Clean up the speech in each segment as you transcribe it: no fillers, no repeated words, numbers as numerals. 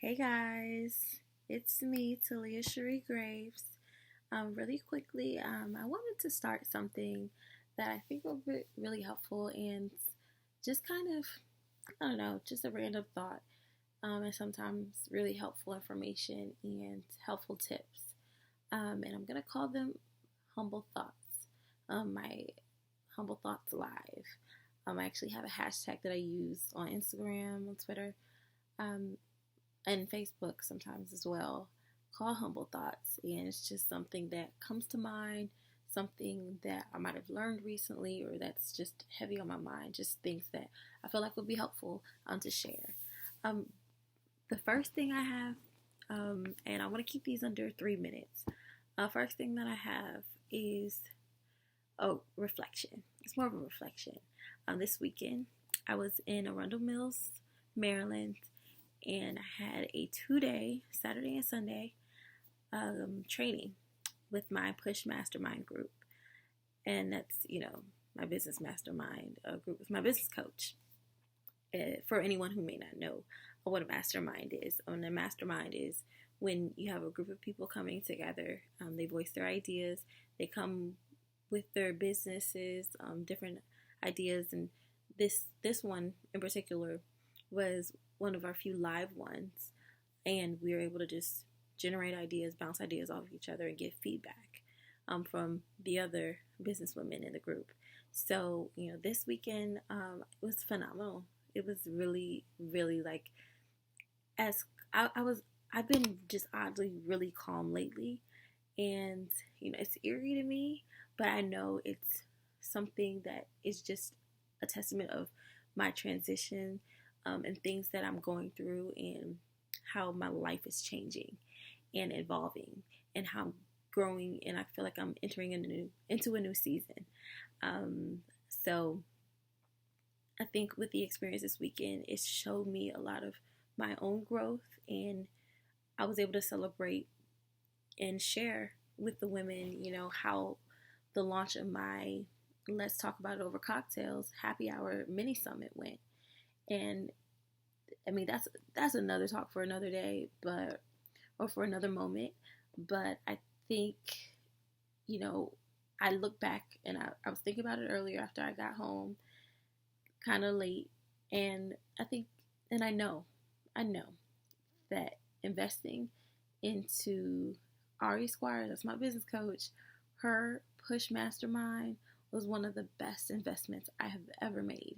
Hey guys, it's me, Taliah Shiree Graves. Really quickly, I wanted to start something that I think will be really helpful and just kind of, I don't know, just a random thought, and sometimes really helpful information and helpful tips. And I'm going to call them Humble Thoughts, my Humble Thoughts Live. I actually have a hashtag that I use on Instagram, on Twitter. Um, and Facebook sometimes as well, called Humble Thoughts. And it's just something that comes to mind, something that I might have learned recently, or that's just heavy on my mind, just things that I feel like would be helpful to share. Um, the first thing I have, and I want to keep these under 3 minutes. First thing that I have is reflection. It's more of a reflection. This weekend, I was in Arundel Mills, Maryland, and I had a 2-day, Saturday and Sunday, training with my Push Mastermind group. And that's, my business mastermind group with my business coach. For anyone who may not know what a mastermind is, a mastermind is when you have a group of people coming together. They voice their ideas, they come with their businesses, different ideas, and this one in particular was one of our few live ones, and we were able to just generate ideas, bounce ideas off of each other, and get feedback from the other businesswomen in the group. So, this weekend it was phenomenal. It was really, really like, as I've been just oddly really calm lately, and it's eerie to me, but I know it's something that is just a testament of my transition, and things that I'm going through, and how my life is changing and evolving, and how I'm growing, and I feel like I'm entering into a new season. So I think with the experience this weekend, it showed me a lot of my own growth, and I was able to celebrate and share with the women, how the launch of my Let's Talk About It Over Cocktails happy hour mini summit went. And I mean, that's another talk for another day, or for another moment. But I think, I look back, and I was thinking about it earlier after I got home, kind of late, and I think, and I know that investing into Ari Squire, that's my business coach, her Push Mastermind was one of the best investments I have ever made.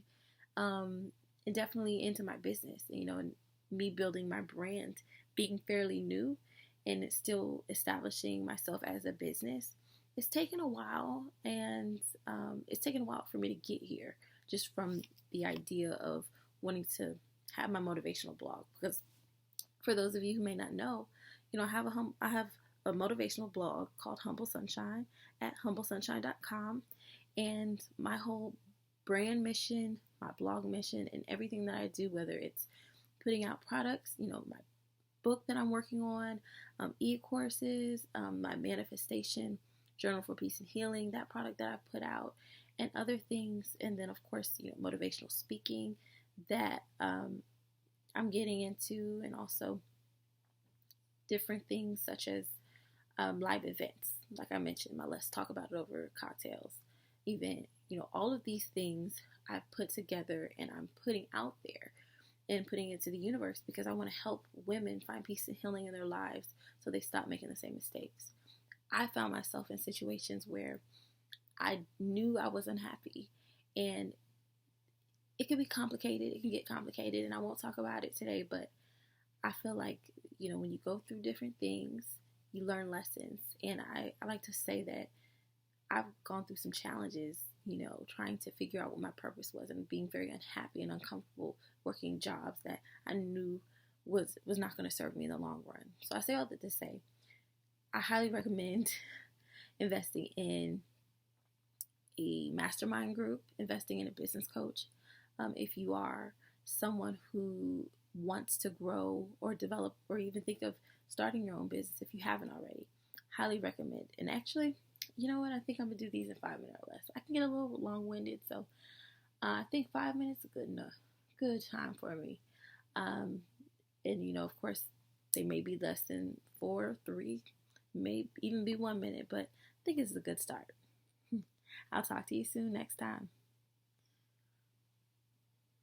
And definitely into my business, and me building my brand, being fairly new, and it's still establishing myself as a business. It's taken a while, and it's taken a while for me to get here, just from the idea of wanting to have my motivational blog. Because for those of you who may not know, I have a motivational blog called Humble Sunshine at humblesunshine.com, and my whole brand mission, my blog mission, and everything that I do, whether it's putting out products, my book that I'm working on, e-courses, my manifestation journal for peace and healing, that product that I put out, and other things, and then of course, motivational speaking that I'm getting into, and also different things such as live events, like I mentioned, my Let's Talk About It Over Cocktails event. All of these things I've put together, and I'm putting out there and putting it to the universe, because I want to help women find peace and healing in their lives so they stop making the same mistakes. I found myself in situations where I knew I was unhappy, and it can be complicated. It can get complicated, and I won't talk about it today, but I feel like, when you go through different things, you learn lessons. And I like to say that I've gone through some challenges, trying to figure out what my purpose was, and being very unhappy and uncomfortable working jobs that I knew was not going to serve me in the long run. So I say all that to say, I highly recommend investing in a mastermind group, investing in a business coach. If you are someone who wants to grow or develop, or even think of starting your own business if you haven't already, highly recommend. And actually, you know what? I think I'm going to do these in 5 minutes or less. I can get a little long-winded, so I think 5 minutes is good time for me. And, of course, they may be less than 4, 3, may even be 1 minute, but I think it's a good start. I'll talk to you soon next time.